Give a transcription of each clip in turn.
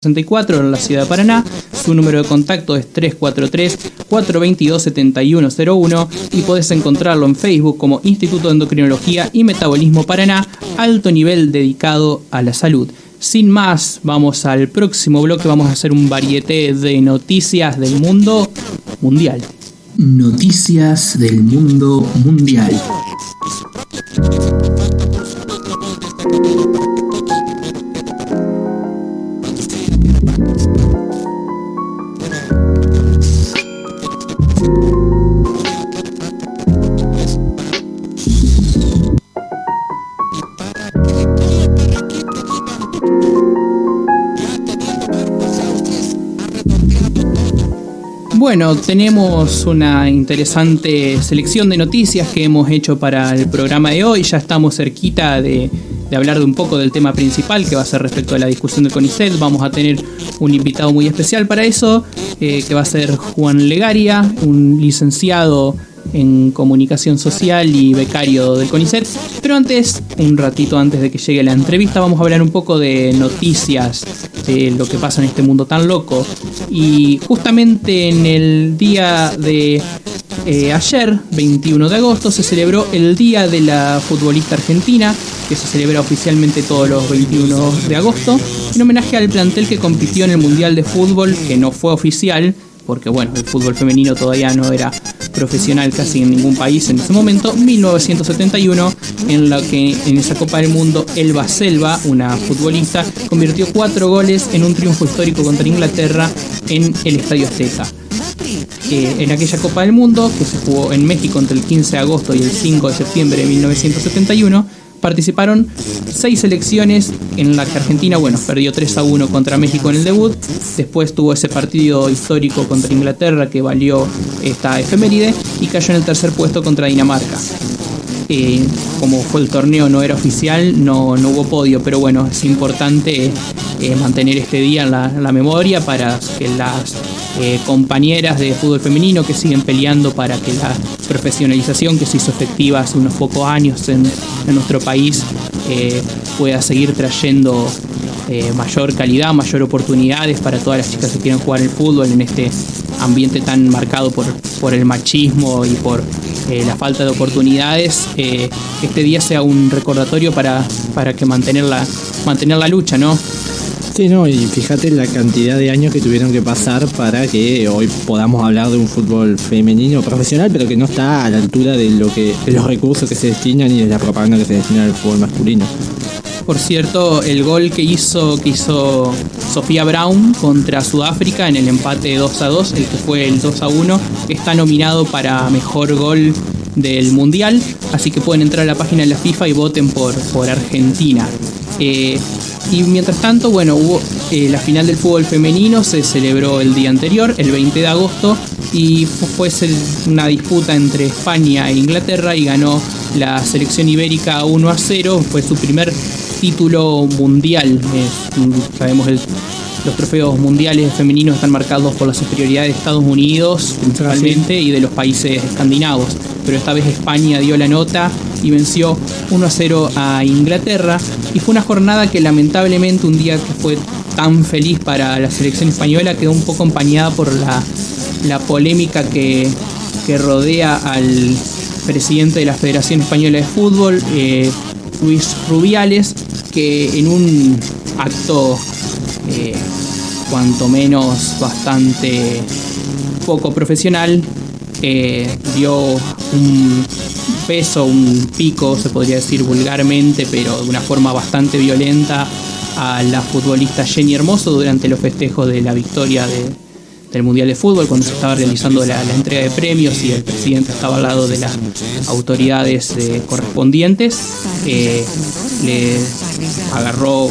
64 en la ciudad de Paraná. Su número de contacto es 343-422-7101 y podés encontrarlo en Facebook como Instituto de Endocrinología y Metabolismo Paraná, alto nivel dedicado a la salud. Sin más, vamos al próximo bloque. Vamos a hacer un varieté de noticias del mundo mundial. Noticias del mundo mundial. Bueno, tenemos una interesante selección de noticias que hemos hecho para el programa de hoy. Ya estamos cerquita de hablar de un poco del tema principal, que va a ser respecto a la discusión del CONICET. Vamos a tener un invitado muy especial para eso, que va a ser Juan Legaria, un licenciado en comunicación social y becario del CONICET. Pero antes, un ratito antes de que llegue la entrevista, vamos a hablar un poco de noticias, de lo que pasa en este mundo tan loco. Y justamente en el día de ayer, 21 de agosto, se celebró el Día de la Futbolista Argentina, que se celebra oficialmente todos los 21 de agosto, en homenaje al plantel que compitió en el Mundial de Fútbol, que no fue oficial, porque bueno, el fútbol femenino todavía no era profesional casi en ningún país en ese momento, 1971, en la que en esa Copa del Mundo Elba Selva, una futbolista, convirtió 4 goles en un triunfo histórico contra Inglaterra en el Estadio Azteca. En aquella Copa del Mundo, que se jugó en México entre el 15 de agosto y el 5 de septiembre de 1971, participaron 6 selecciones en la que Argentina, perdió 3-1 contra México en el debut. Después tuvo ese partido histórico contra Inglaterra que valió esta efeméride y cayó en el tercer puesto contra Dinamarca. Como fue el torneo, no era oficial, no hubo podio, pero bueno, es importante mantener este día en la memoria para que las compañeras de fútbol femenino que siguen peleando para que la profesionalización que se hizo efectiva hace unos pocos años en nuestro país pueda seguir trayendo mayor calidad, mayor oportunidades para todas las chicas que quieran jugar el fútbol en este ambiente tan marcado por el machismo y por la falta de oportunidades. Este día sea un recordatorio para que mantener la lucha, ¿no? Sí, no, y fíjate la cantidad de años que tuvieron que pasar para que hoy podamos hablar de un fútbol femenino profesional, pero que no está a la altura de los recursos que se destinan y de la propaganda que se destina al fútbol masculino. Por cierto, el gol que hizo Sofía Brown contra Sudáfrica en el empate 2-2, el que fue el 2-1, está nominado para mejor gol del Mundial, así que pueden entrar a la página de la FIFA y voten por Argentina. Y mientras tanto, hubo la final del fútbol femenino, se celebró el día anterior, el 20 de agosto, y fue una disputa entre España e Inglaterra y ganó la selección ibérica 1-0, fue su primer título mundial. Sabemos los trofeos mundiales femeninos están marcados por la superioridad de Estados Unidos principalmente y de los países escandinavos, pero esta vez España dio la nota y venció 1-0 a Inglaterra, y fue una jornada que lamentablemente, un día que fue tan feliz para la selección española, quedó un poco empañada por la polémica que rodea al presidente de la Federación Española de Fútbol, Luis Rubiales, que en un acto cuanto menos bastante poco profesional dio un pico, se podría decir vulgarmente, pero de una forma bastante violenta, a la futbolista Jenny Hermoso durante los festejos de la victoria del Mundial de Fútbol, cuando se estaba realizando la entrega de premios y el presidente estaba al lado de las autoridades correspondientes. Le agarró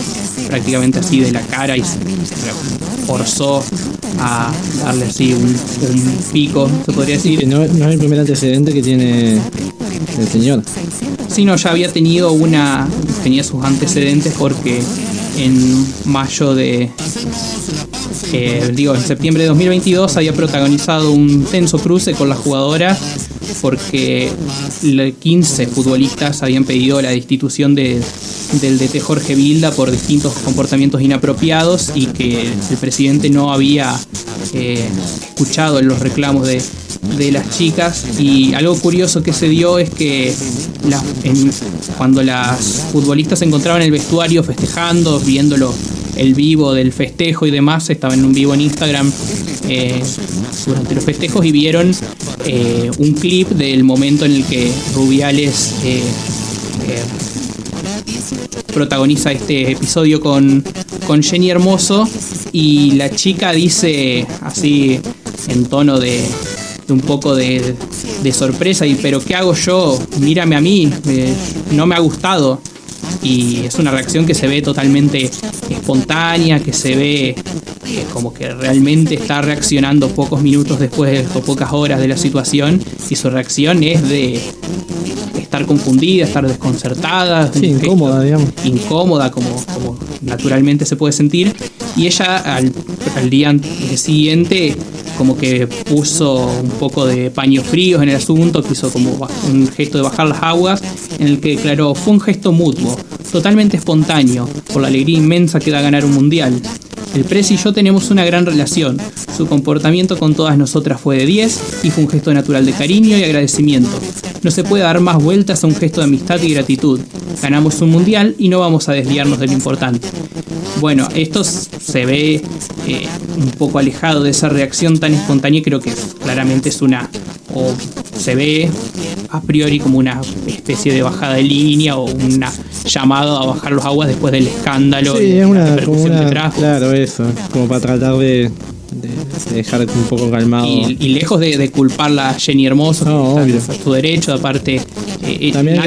prácticamente así de la cara y forzó a darle así un pico, se podría decir. No es el primer antecedente que tiene el señor. Sí, no, ya tenía sus antecedentes, porque en septiembre de 2022 había protagonizado un tenso cruce con la jugadora porque 15 futbolistas habían pedido la destitución del DT Jorge Vilda por distintos comportamientos inapropiados y que el presidente no había escuchado los reclamos de las chicas. Y algo curioso que se dio es que cuando las futbolistas se encontraban en el vestuario festejando, viéndolo el vivo del festejo y demás, estaban en un vivo en Instagram durante los festejos y vieron un clip del momento en el que Rubiales protagoniza este episodio con Jenny Hermoso, y la chica dice así en tono de un poco de sorpresa, pero ¿qué hago yo? Mírame a mí, no me ha gustado. Y es una reacción que se ve totalmente espontánea, que se ve como que realmente está reaccionando pocos minutos después o pocas horas de la situación, y su reacción es de estar confundida, estar desconcertada, sí, incómoda, digamos. Incómoda, como naturalmente se puede sentir. Y ella al día siguiente como que puso un poco de paños fríos en el asunto, que hizo como un gesto de bajar las aguas, en el que declaró: fue un gesto mutuo, totalmente espontáneo, por la alegría inmensa que da ganar un mundial. El Presi y yo tenemos una gran relación. Su comportamiento con todas nosotras fue de 10 y fue un gesto natural de cariño y agradecimiento. No se puede dar más vueltas a un gesto de amistad y gratitud. Ganamos un mundial y no vamos a desviarnos de lo importante. Bueno, esto se ve un poco alejado de esa reacción tan espontánea. Creo que claramente se ve a priori como una especie de bajada de línea o una llamada a bajar los aguas después del escándalo. Sí, y es la repercusión que trajo. Claro, eso, como para tratar de dejar un poco calmado. Y lejos de culparla a Jenny Hermoso, que está en su derecho, aparte,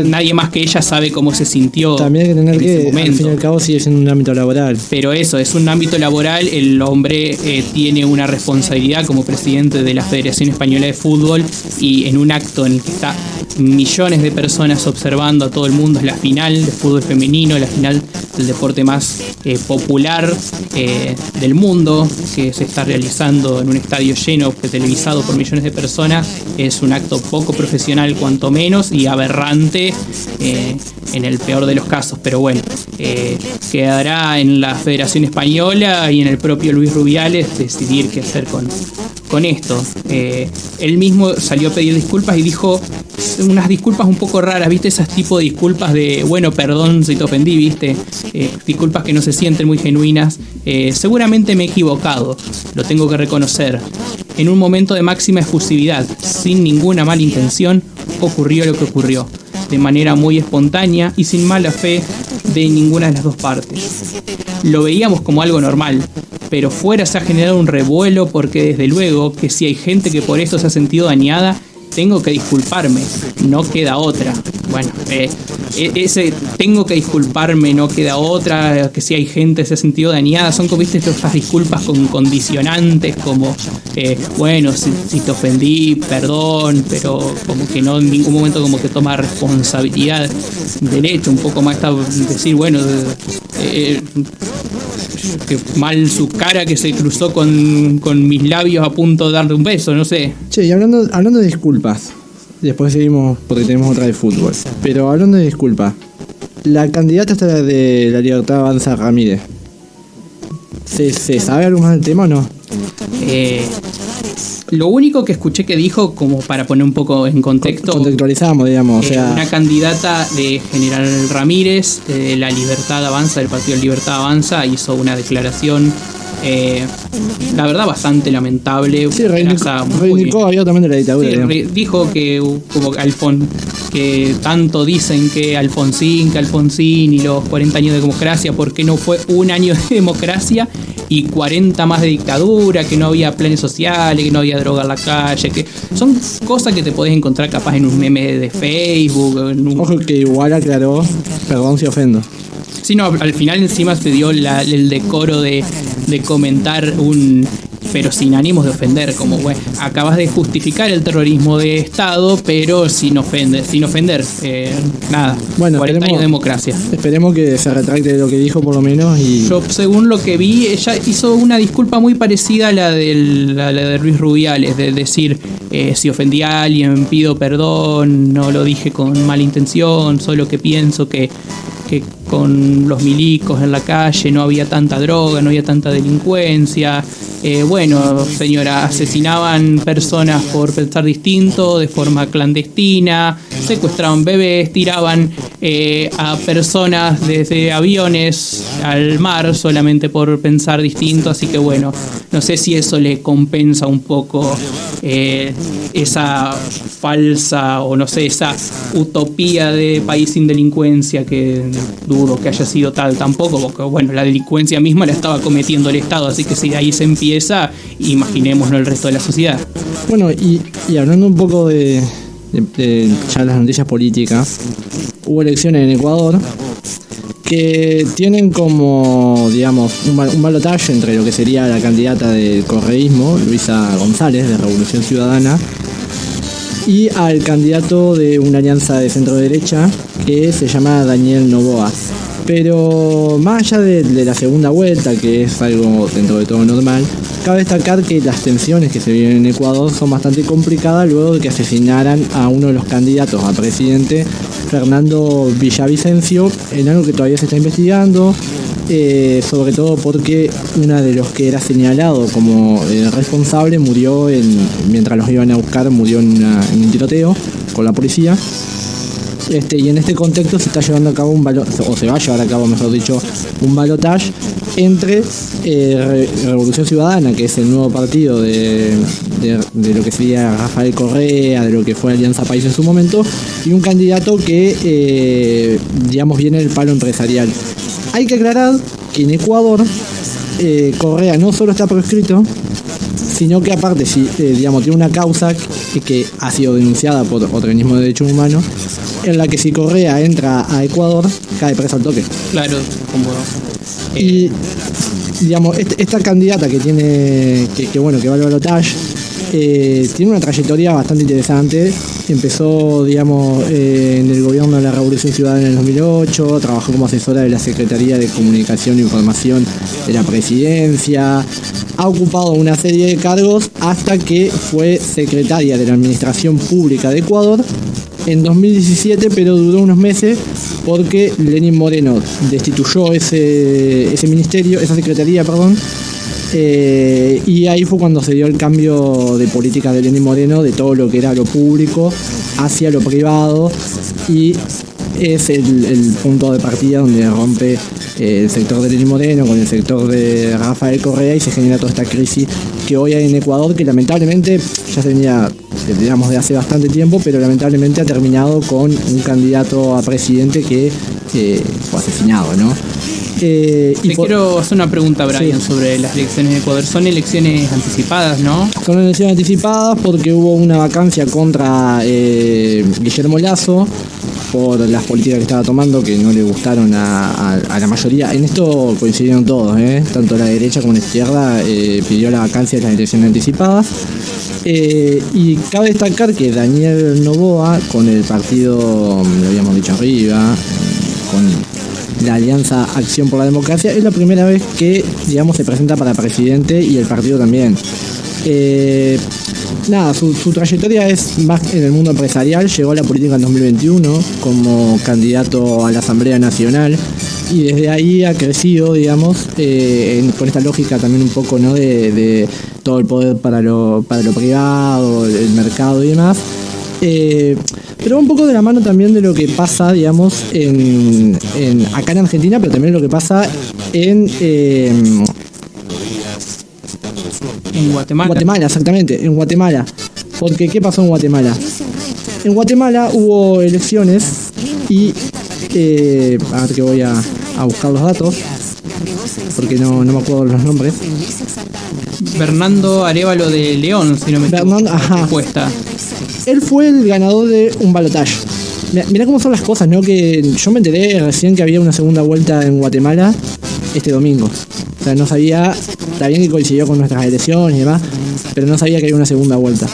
nadie más que ella sabe cómo se sintió. También hay que tener en ese que, momento. al fin y al cabo, sigue siendo un ámbito laboral. Pero eso, es un ámbito laboral. El hombre tiene una responsabilidad como presidente de la Federación Española de Fútbol, y en un acto en el que está millones de personas observando a todo el mundo, es la final de fútbol femenino, la final del deporte más popular del mundo, que se está realizando en un estadio lleno, televisado por millones de personas. Es un acto poco profesional cuanto menos, y aberrante en el peor de los casos. Pero bueno, quedará en la Federación Española y en el propio Luis Rubiales decidir qué hacer con esto. Él mismo salió a pedir disculpas y dijo unas disculpas un poco raras, ¿viste? Esas tipo de disculpas de, bueno, perdón si te ofendí, ¿viste? Disculpas que no se sienten muy genuinas. Seguramente me he equivocado, lo tengo que reconocer. En un momento de máxima efusividad, sin ninguna mala intención, ocurrió lo que ocurrió, de manera muy espontánea y sin mala fe de ninguna de las dos partes. Lo veíamos como algo normal, pero fuera se ha generado un revuelo, porque desde luego que si hay gente que por esto se ha sentido dañada, tengo que disculparme, no queda otra. Bueno, ese tengo que disculparme, no queda otra, que si hay gente que se ha sentido dañada, son como, viste, estas disculpas con condicionantes, como bueno, si te ofendí, perdón, pero como que no en ningún momento como que toma responsabilidad del hecho. Un poco más está decir, bueno, que mal su cara que se cruzó con mis labios a punto de darle un beso, no sé. Che, y hablando de disculpas, después seguimos porque tenemos otra de fútbol. Pero hablando de disculpas, la candidata está de La Libertad Avanza, Ramírez. ¿Se sabe algo más del tema o no? Lo único que escuché que dijo, como para poner un poco en contexto, contextualizamos, digamos, o sea, una candidata de General Ramírez, La Libertad Avanza, del partido Libertad Avanza, hizo una declaración, la verdad, bastante lamentable. Sí, reivindicó abiertamente la dictadura. Sí, dijo que como que tanto dicen que Alfonsín y los 40 años de democracia, ¿por qué no fue un año de democracia y 40 más de dictadura? Que no había planes sociales, que no había droga en la calle, que son cosas que te podés encontrar capaz en un meme de Facebook. Ojo que igual aclaró, perdón si ofendo. Sí, no, al final encima se dio el decoro de comentar pero sin ánimos de ofender, como bueno, acabas de justificar el terrorismo de Estado, pero sin ofender, nada. Bueno, 40 años de democracia. Esperemos que se retracte de lo que dijo por lo menos. Y yo, según lo que vi, ella hizo una disculpa muy parecida a la de Luis Rubiales, de decir, si ofendí a alguien pido perdón, no lo dije con mala intención, solo que pienso que con los milicos en la calle no había tanta droga, no había tanta delincuencia. Bueno, señora, asesinaban personas por pensar distinto, de forma clandestina, secuestraban bebés, tiraban a personas desde aviones al mar solamente por pensar distinto, así que bueno, no sé si eso le compensa un poco esa falsa, o no sé, esa utopía de país sin delincuencia, que dudo que haya sido tal tampoco, porque bueno, la delincuencia misma la estaba cometiendo el Estado, así que si de ahí se empieza, imaginémonos el resto de la sociedad. Bueno, y hablando un poco de ya las noticias políticas, hubo elecciones en Ecuador que tienen como, digamos, un balotaje entre lo que sería la candidata del correísmo, Luisa González, de Revolución Ciudadana, y al candidato de una alianza de centro-derecha que se llama Daniel Noboa. Pero más allá de la segunda vuelta, que es algo dentro de todo normal, cabe destacar que las tensiones que se viven en Ecuador son bastante complicadas luego de que asesinaran a uno de los candidatos a presidente, Fernando Villavicencio, en algo que todavía se está investigando, sobre todo porque uno de los que era señalado como responsable murió mientras los iban a buscar, murió en un tiroteo con la policía. Y en este contexto se está llevando a cabo se va a llevar a cabo, mejor dicho, un balotaje entre Revolución Ciudadana, que es el nuevo partido de lo que sería Rafael Correa, de lo que fue Alianza País en su momento, y un candidato que, digamos, viene del palo empresarial. Hay que aclarar que en Ecuador Correa no solo está proscrito, sino que aparte, digamos, tiene una causa que ha sido denunciada por organismos de derechos humanos, en la que si Correa entra a Ecuador, cae preso al toque. Claro, como... Y, digamos, esta candidata que tiene, que va al balotaje, tiene una trayectoria bastante interesante. Empezó, digamos, en el gobierno de la Revolución Ciudadana en el 2008, trabajó como asesora de la Secretaría de Comunicación e Información de la Presidencia, ha ocupado una serie de cargos hasta que fue secretaria de la Administración Pública de Ecuador en 2017, pero duró unos meses porque Lenín Moreno destituyó ese ministerio, esa secretaría, perdón, y ahí fue cuando se dio el cambio de política de Lenín Moreno, de todo lo que era lo público hacia lo privado, y es el punto de partida donde rompe el sector de Lenín Moreno con el sector de Rafael Correa y se genera toda esta crisis que hoy hay en Ecuador, que lamentablemente ya tenía, digamos, de hace bastante tiempo, pero lamentablemente ha terminado con un candidato a presidente que fue asesinado, ¿no? Quiero hacer una pregunta, Brian, sí, sobre las elecciones de Ecuador. Son elecciones anticipadas, ¿no? Son elecciones anticipadas porque hubo una vacancia contra Guillermo Lasso por las políticas que estaba tomando, que no le gustaron a la mayoría. En esto coincidieron todos, tanto la derecha como la izquierda pidió la vacancia de las elecciones anticipadas. Y cabe destacar que Daniel Noboa, con el partido, lo habíamos dicho arriba, con la Alianza Acción por la Democracia, es la primera vez que, digamos, se presenta para presidente, y el partido también. Su trayectoria es más en el mundo empresarial. Llegó a la política en 2021 como candidato a la Asamblea Nacional y desde ahí ha crecido, digamos, con esta lógica también un poco, ¿no?, de todo el poder para lo privado, el mercado y demás. Pero un poco de la mano también de lo que pasa, digamos, acá en Argentina, pero también lo que pasa en Guatemala. Guatemala, exactamente, en Guatemala. Porque, ¿qué pasó en Guatemala? En Guatemala hubo elecciones y, a ver que voy a buscar los datos, porque no me acuerdo los nombres. Fernando Arévalo de León, si no me equivoco. Encuesta. Él fue el ganador de un balotaje. Mirá cómo son las cosas, ¿no? Que yo me enteré recién que había una segunda vuelta en Guatemala este domingo. O sea, no sabía está bien que coincidió con nuestras elecciones y demás, pero no sabía que había una segunda vuelta.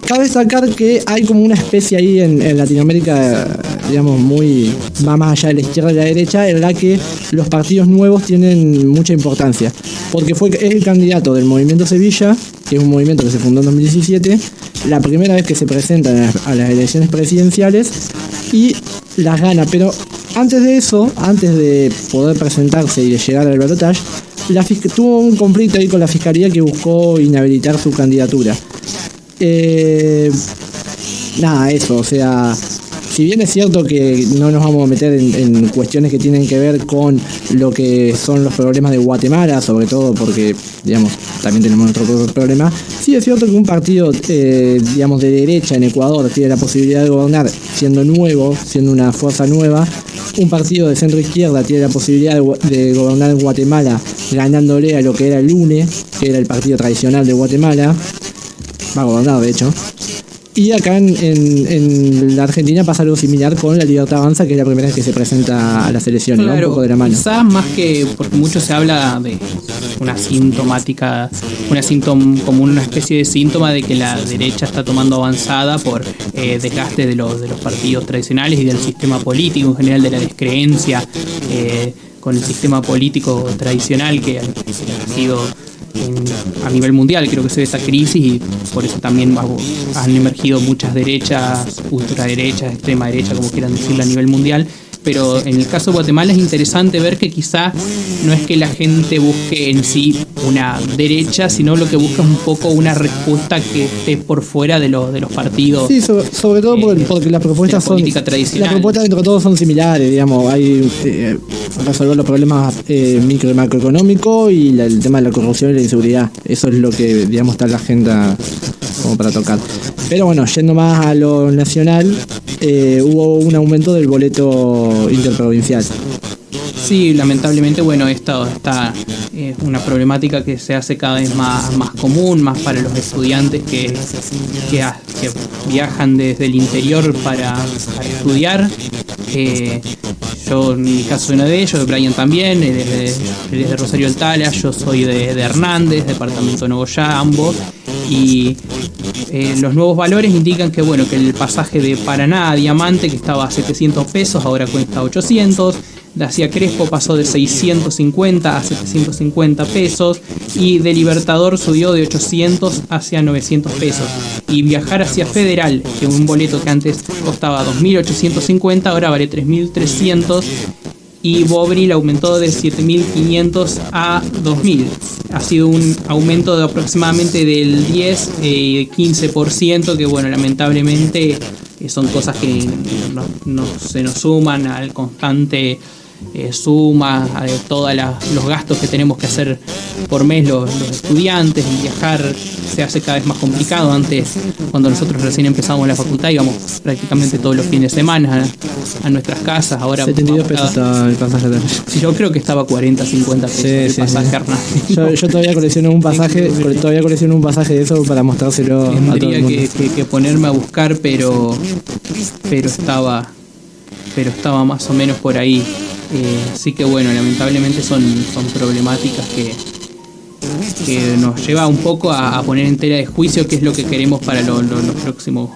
Cabe destacar que hay como una especie ahí en Latinoamérica, digamos, va más allá de la izquierda y la derecha, en la que los partidos nuevos tienen mucha importancia. Porque es el candidato del Movimiento Sevilla, que es un movimiento que se fundó en 2017, la primera vez que se presenta a las elecciones presidenciales y las gana. Pero antes de eso, antes de poder presentarse y de llegar al balotaje, tuvo un conflicto ahí con la Fiscalía que buscó inhabilitar su candidatura. Eso, o sea, si bien es cierto que no nos vamos a meter en cuestiones que tienen que ver con lo que son los problemas de Guatemala, sobre todo porque, digamos, también tenemos nuestro problema, sí es cierto que un partido, digamos, de derecha en Ecuador tiene la posibilidad de gobernar siendo nuevo, siendo una fuerza nueva. Un partido de centro izquierda tiene la posibilidad de gobernar en Guatemala ganándole a lo que era el UNE, que era el partido tradicional de Guatemala. Va a gobernar, de hecho. Y acá en la Argentina pasa algo similar con la Libertad Avanza, que es la primera vez que se presenta a las elecciones, claro, ¿no? Un poco de la mano. Quizás más que, porque mucho se habla de como una especie de síntoma de que la derecha está tomando avanzada por desgaste de los partidos tradicionales y del sistema político en general, de la descreencia con el sistema político tradicional que ha sido a nivel mundial. Creo que se ve esta crisis y por eso también han emergido muchas derechas, ultraderechas, extrema derecha, como quieran decirlo, a nivel mundial. Pero en el caso de Guatemala es interesante ver que quizá no es que la gente busque en sí una derecha, sino lo que busca es un poco una respuesta que esté por fuera de los partidos. Sí, sobre todo porque las propuestas son... Las propuestas dentro de todos son similares, digamos. Hay resolver los problemas micro y macroeconómicos y el tema de la corrupción y la inseguridad. Eso es lo que, digamos, está en la agenda como para tocar. Pero bueno, yendo más a lo nacional, hubo un aumento del boleto interprovincial. Sí, lamentablemente, bueno, esta es una problemática que se hace cada vez más común, más para los estudiantes que viajan desde el interior para estudiar. Yo en mi caso soy uno de ellos, de Brian también, él es de Rosario del Tala, yo soy de Hernández, departamento de Nogoyá, ambos. Y los nuevos valores indican que que el pasaje de Paraná a Diamante, que estaba a 700 pesos, ahora cuesta 800. De hacia Crespo pasó de 650 a 750 pesos. Y de Libertador subió de 800 hacia 900 pesos. Y viajar hacia Federal, que un boleto que antes costaba 2.850, ahora vale 3.300. Y Bobril aumentó de 7.500 a 2.000. Ha sido un aumento de aproximadamente del 10-15%, que lamentablemente son cosas que no se nos suman al constante suma de todos los gastos que tenemos que hacer por mes los estudiantes, y viajar se hace cada vez más complicado. Antes, cuando nosotros recién empezamos la facultad, íbamos prácticamente todos los fines de semana a nuestras casas. Ahora 72 pesos estaba el pasaje. Sí, yo creo que estaba 40, 50 pesos el pasaje. Yo todavía colecciono un pasaje, de eso para mostrárselo a todo el mundo. Tendría que ponerme a buscar, pero estaba más o menos por ahí. Así que lamentablemente son problemáticas que nos lleva un poco a poner en tela de juicio qué es lo que queremos para los próximos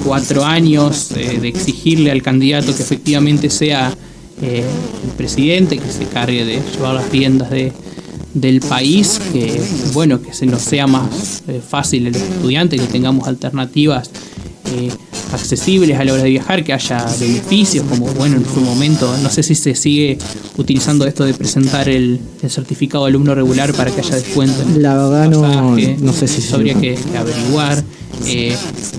4 años, de exigirle al candidato que efectivamente sea el presidente, que se cargue de llevar las riendas del país, que se nos sea más fácil a los estudiantes, que tengamos alternativas accesibles a la hora de viajar, que haya beneficios, como en su momento, no sé si se sigue utilizando esto de presentar el certificado de alumno regular para que haya descuento. La verdad no sé si habría que averiguar,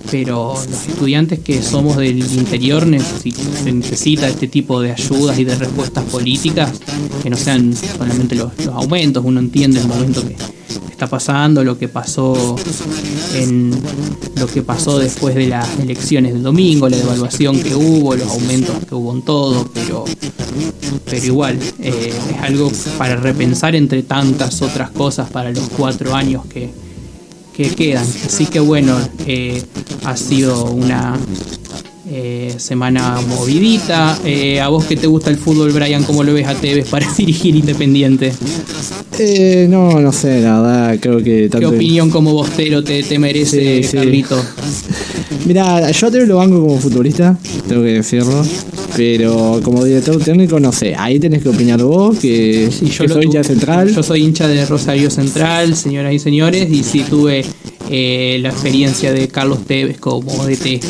pero los estudiantes que somos del interior se necesita este tipo de ayudas y de respuestas políticas, que no sean solamente los aumentos. Uno entiende el momento que está pasando, lo que pasó después de las elecciones del domingo, la devaluación que hubo, los aumentos que hubo en todo, pero igual es algo para repensar entre tantas otras cosas para los 4 años que quedan. Así que ha sido una semana movidita. A vos que te gusta el fútbol, Brian, ¿cómo lo ves a Tevez para dirigir Independiente? No sé, la verdad, creo que ¿Qué tanto... opinión como bostero te merece, Sí. Carlito? Mirá, yo a Tevez lo banco como futbolista, tengo que decirlo. Pero como director técnico, no sé. Ahí tenés que opinar vos, que Yo soy hincha de Central. Yo soy hincha de Rosario Central, señoras y señores, y sí tuve la experiencia de Carlos Tevez como DT.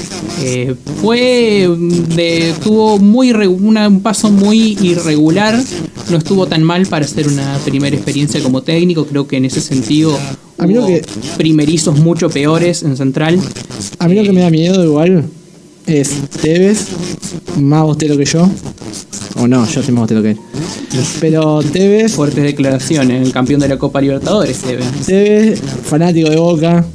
Tuvo un paso muy irregular, no estuvo tan mal para hacer una primera experiencia como técnico. Creo que en ese sentido A mí lo hubo que- primerizos mucho peores en Central. A mí lo que me da miedo igual es Tevez, más bostero que yo. O no, yo soy más bostero que él. Pero Tevez, Fuertes declaraciones, el campeón de la Copa Libertadores, Tevez, fanático de Boca,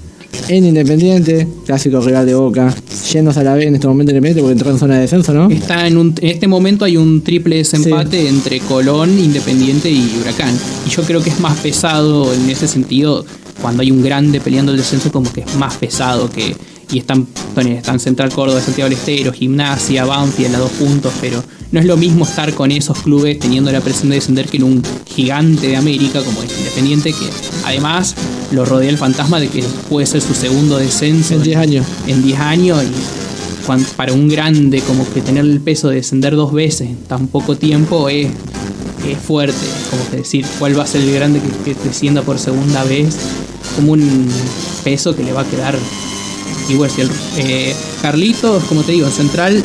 en Independiente, clásico rival de Boca, yéndose a la B en este momento Independiente porque entró en zona de descenso, ¿no? Está en este momento hay un triple desempate entre Colón, Independiente y Huracán. Y yo creo que es más pesado en ese sentido cuando hay un grande peleando el descenso, como que es más pesado que... Y están Central Córdoba, Santiago del Estero, Gimnasia, Banfield a 2 puntos, pero no es lo mismo estar con esos clubes teniendo la presión de descender que en un gigante de América como es Independiente, que además lo rodea el fantasma de que puede ser su segundo descenso En 10 años. en 10 años, y para un grande como que tener el peso de descender 2 veces en tan poco tiempo es fuerte. Como que decir cuál va a ser el grande que descienda por segunda vez, como un peso que le va a quedar. Y bueno, si Carlitos, como te digo, Central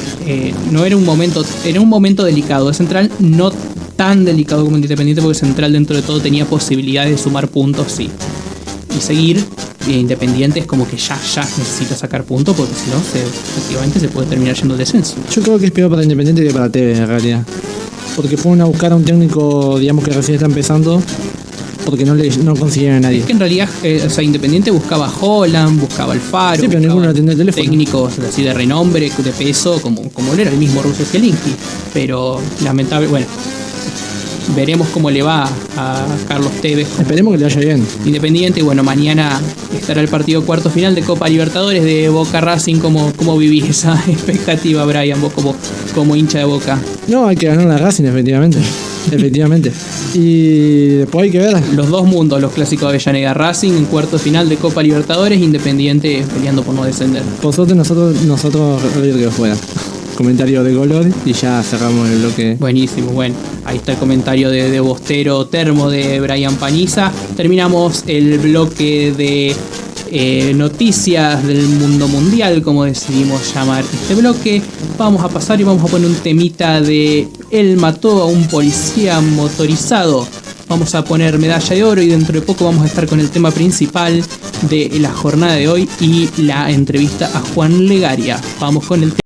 no era un momento delicado. Central no tan delicado como Independiente, porque Central dentro de todo tenía posibilidades de sumar puntos, sí. Y seguir. Independiente es como que ya necesita sacar puntos, porque si no, efectivamente se puede terminar yendo al descenso. Yo creo que es peor para Independiente que para Tevez en realidad. Porque fueron a buscar a un técnico, digamos, que recién está empezando, porque no consiguieron a nadie. Es que en realidad, Independiente buscaba a Holland, buscaba Alfaro, Sí, pero ninguno atendió el teléfono. técnicos así de renombre, de peso, como lo era el mismo Russo Zielinski. Pero lamentable, bueno, veremos cómo le va a Carlos Tevez como Esperemos que le vaya bien. Independiente. Y bueno, mañana estará el partido cuarto final de Copa Libertadores de Boca Racing. ¿Cómo vivís esa expectativa, Brian, vos como hincha de Boca? No, hay que ganar la Racing, efectivamente. Efectivamente. Y después hay que ver. Los dos mundos, los clásicos de Avellaneda, Racing en cuarto final de Copa Libertadores, Independiente peleando por no descender. Por suerte nosotros River que fuera. Comentario de color y ya cerramos el bloque. Buenísimo, bueno, ahí está el comentario de Bostero Termo de Brian Paniza. Terminamos el bloque de noticias del mundo mundial, como decidimos llamar este bloque. Vamos a pasar y vamos a poner un temita de él mató a un policía motorizado. Vamos a poner medalla de oro y dentro de poco vamos a estar con el tema principal de la jornada de hoy y la entrevista a Juan Legaria. Vamos con el tema.